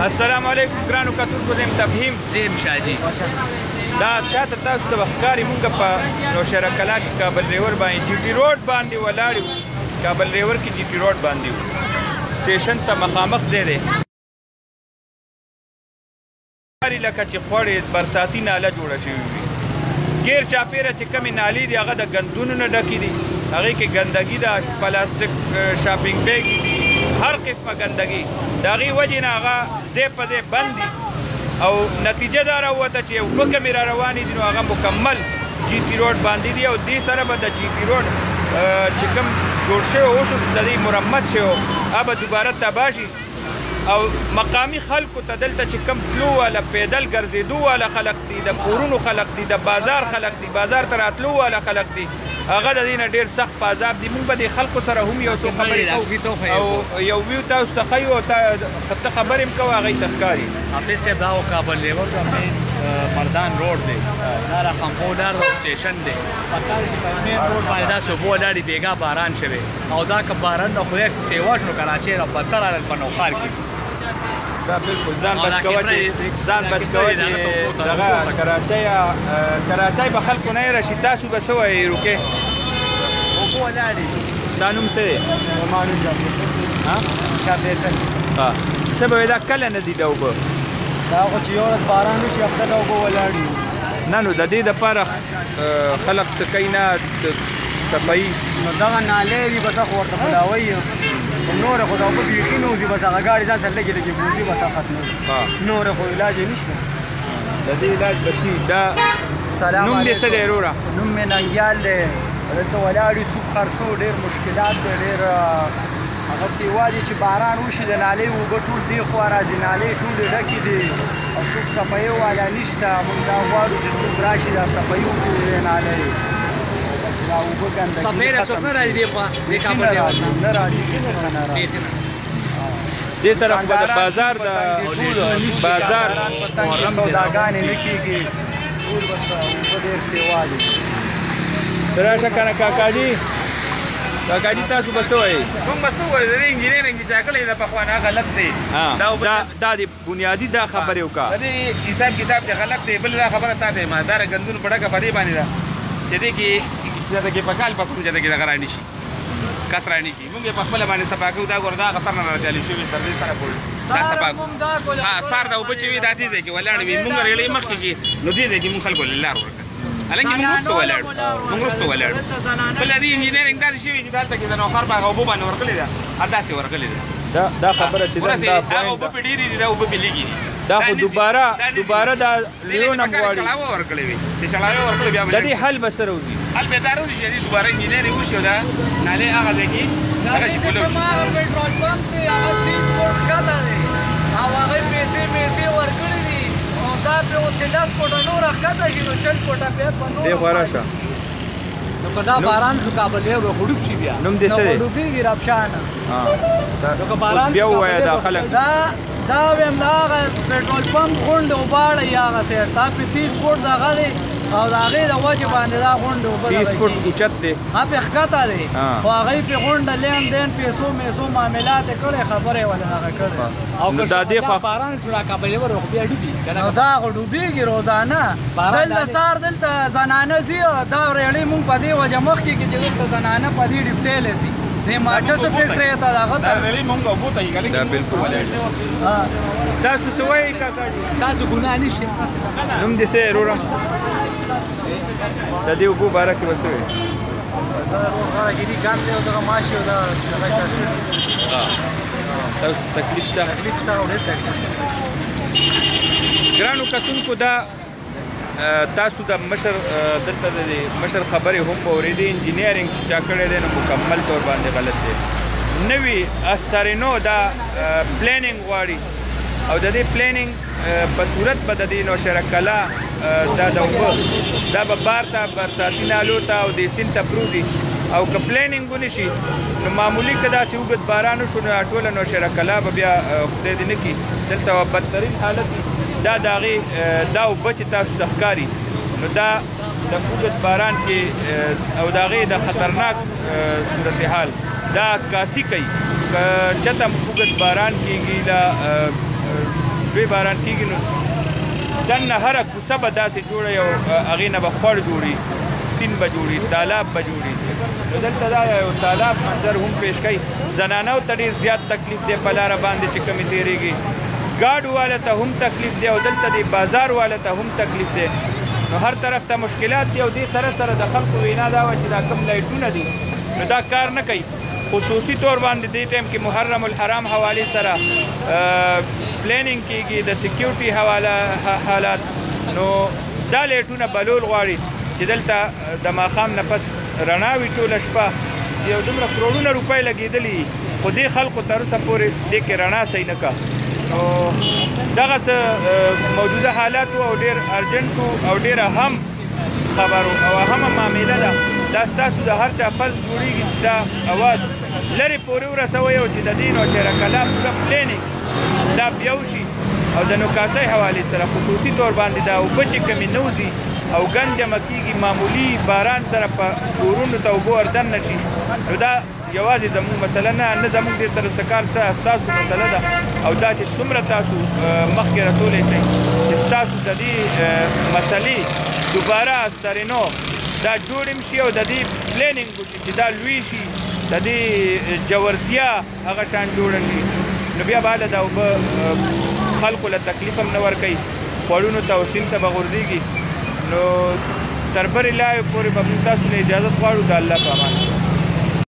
السلام علیکم ګرانو کتونکو زه یم تفهیم زیم شاجي دا شاته تاسو ته ښکاري مونږ په نوشهره کلا کې کابل ریور باندې جي ټي روډ باندې ولاړ یو کابل ریور کې جي ټي روډ باندې یو سټیشن ته مخامخ ځای دی لکه چې خوړې برساتي ناله جوړه شوې وي ګیر چاپیره چې کمې نالې دي هغه د ګندونو نه ډکې دي هغې کې ګندګي ده پلاستیک شاپینګ بیګ دي هر قسمه ګندګي د هغې وجې نه هغه ځای په ځای بند دي او نتیجه دا راووته چې اوبه کمې را روانې دي نو هغه مکمل جي ټي روډ باندې دي او دې سره به د جي ټي روډ چې کوم جوړ شوی اوس د دې مرمت شوی هغه به دوباره تباه شي او مقامی خلکو ته دلته چې کم تلو والا پیدل ګرځېدو والا خلک دي د کورونو خلک دي د بازار خلک دي بازار ته راتلو والا خلک دي هغه د دې نه ډېر سخت په عذاب دي موږ به د خلکو سره هم یو څو خبرې کوو او یو ویو تاسو ته ښیو او ته خبرې هم کوه هغې ته ښکاري حافظ صاحب دا کابل ریور د مردان روډ دی دا رقم پولر سټیشن دی پکار چې په مین روډ باندې دا صبح ولاړې بیګا باران شوی او دا که باران د خدای سیوا شنو کراچۍ را بدتر راغل په نوښار کې دا بالکل ځان بچ کوه چې دغه کراچۍ به خلکو نه یې راشي تاسو به څه وایې روکې اوبه ولاړې ستا نوم څه دی مانو شاه فیصل څه به وایې دا کله نه دي د اوبه دا خو چې یو ورځ باران وشي هفته د اوبه ولاړې نه نو د دې دپاره خلک څه کوي نه صفایي نو دغه نالې دي بس خو ورته بلاوی نوره خو دا اوبه بیخي نه وځي بس هغه ګاډي ځان سره لږې لږې بوځي بس ختمه نوره خو علاج یې نشته د دې علاج به شي دا نوم دې څه دی وروره نوم مې ننګیال دی دلته ولاړ یو څوک خرڅو ډېر مشکلات دی ډېر هغسې وایي چې باران وشي د نالۍ اوبه ټول دې خوا راځي نالۍ ټولې ډکې دي او څوک صفایي والا نشته موږ دا غواړو چې څوک راشي دا صفایي وکړي نالۍ صفیره څوک نه راځي دې خوا دې کابل نه راځي دې طرف به د بازار د بازار سوداګانې نه کېږي ټول بس اوبه ډېر سیوا دي راشه که نه کاکاجي کاکاجي تاسو به څه وایئ موږ به څه وایو د دې انجینرینګ چې چا کړی د پخوانه غلط دی دا د بنیادي دا خبرې وکړه د دې حساب کتاب چې غلط دی بل دا خبره تا ته ایمانداره ګندونو په ډکه په دې باندې ده چې دې کې زیاته کې په کال پس هم زیاته کې دغه راني شي کس راني شي موږ یې په خپله باندې صفا کوو دا ګوره دا هغه سر نه راچالي شوي تر دې سره پورې دا صفا کوو سار دا اوبه چې وي دا دې ځای کې ولاړ وي موږ ریلۍ مخکې کې نو دې ځای کې موږ خلکو له لار ورکړه حالانکې موږ وروسته ولاړو بله دې انجینرینګ داسې شوي چې دلته کې د نوښار په هغه اوبو باندې ورغلې ده همداسې ورغلې ده دا خبره چې هغه اوبه پې ډېرې دي دا اوبه پې لږې دي دا خو دوباره دا لیون هم غواړي چړاوه ورکړې وي چې چړاوه ورکړې بیا د دې حل به څه راوځي حل به دا راوځي چې دوباره انجینرینګ وشي او دا نالۍ هغه ځای کې هغه شي کولی شي هغه پټرول پمپ دی هغه 30 فوټ ښکته دی او هغې پیسې ورکړي دي او دا پرې اوس چې 10 فوټه نوره ښکته شي نو 40 فوټه بیا په نور دې خوا راشه نو که دا باران شو کابل ریور خو ډوب شي بیا نوم دې څه دی نو ډوبېږي رابشانه نو که باران بیا ووایه دا خلک دا ویم دا هغه پټرول پمپ غونډې وباړه یا هغه سیر دا پې 30 فوټ دغه دی او د هغې د وجې باندې دا غونډې اوبه 30 فوټ اوچت دی هغه پې ښکته دی خو هغې پې غونډه لین دین پیسو میسو معاملات یې کړی خبرې یې ولې هغه کړی او که دا باران شو را کابل ریور خو بیا ډوبي نو دا خو ډوبېږي روزانه دلته سار دلته زنانه ځي دا ریړۍ مونږ په دې وجه مخکې کې چې دلته زنانه په دې ډیپټیلې ځي دې ماچسو فکټرۍ ته دغه ته ریړۍ مونږ اوبو ته یې دا بالکل تاسو څه وایئ کاکاجي تاسو ګناه نشئ نوم دې څه دی وروره د دې اوبو باره کې به څه وایي غراګیري ګام دی او دغه ماشي او دغه تاسو تکلیف شته او ډېر تکلیف ګرانو کتونکو دا تاسو د مشر دلته د مشر خبرې هم به اورېدې انجینیرینګ چې چا کړی دی نو مکمل طور باندې غلط دی نوي اثرینو دا پلانینګ غواړي او د دې پلانینګ په صورت به د دې نوشهره کلا دا د اوبه دا به بار ته برساتي نالو ته او دې سیند ته پروت دي او که پلانینګ ونه شي نو معمولي که داسې اوږد باران وشو نو ټوله نوشهره کلا به بیا خدای دې نه کړي دلته بدترین حالت دا د هغې دا اوبه چې تاسو ته ښکاري نو دا د اوږد باران کې او د هغې د خطرناک صورتحال دا عکاسي کوي که چته اوږد باران کېږي لوی باران کېږي نو دننه هره کوڅه به داسې جوړه یو هغې نه به خوړ جوړي سیند به جوړي تالاب به جوړي نو دلته دا یو تالاب منظر هم پیش کوي زنانو ته ډېر زیات تکلیف دی په لاره باندې چې کومې تېرېږي ګاډو والا ته هم تکلیف دی او دلته د بازار والا ته هم تکلیف دی نو هر طرف ته مشکلات دي او دې سره سره د خلکو وینا دا وه چې دا کوم لایټونه دي نو دا کار نه کوي خصوصي طور باندې دې ټایم کې محرم الحرام حوالې سره پلانینګ کېږي د سیکیورټي حالات نو دا لایټونه بلول غواړي چې دلته د ماښام نه پس رڼا وي ټوله شپه یو دومره کروڑونه روپۍ لګېدلي خو دې خلکو تر اوسه پورې دې کې رڼا صحیح نه کړه نو دغه څه موجوده حالات او ډېر ارجنټ او ډېر اهم خبرو او اهمه معامله ده دا ستاسو د هر چا فرض جوړېږي چې دا اواز لرې پورې ورسوئ او چې د دې نوشهره کلام پوره پلانینګ دا بیا وشي او د نوکاسۍ حوالې سره خصوصي طور باندې دا اوبه چې کمې نه وځي او ګند جمع کېږي معمولي باران سره په کورونو ته اوبه وردن نه شي نو دا یوازې زموږ مسله نه زموږ دې سره څه کار شته ستاسو مسله ده او دا چې څومره تاسو مخکې رسولی شئ چې ستاسو د دې مسلې دوباره سرینو دا جوړ شي او د دې پلانینګ وشي چې دا لوی شي د دې جوړتیا هغه شان جوړه شي نو بیا به هله دا اوبه خلکو له تکلیف هم نه ورکوي خوړونو ته او سیند ته به غورځېږي نو تر برې لارې پورې به موږ تاسو نه اجازت غواړو د الله په امان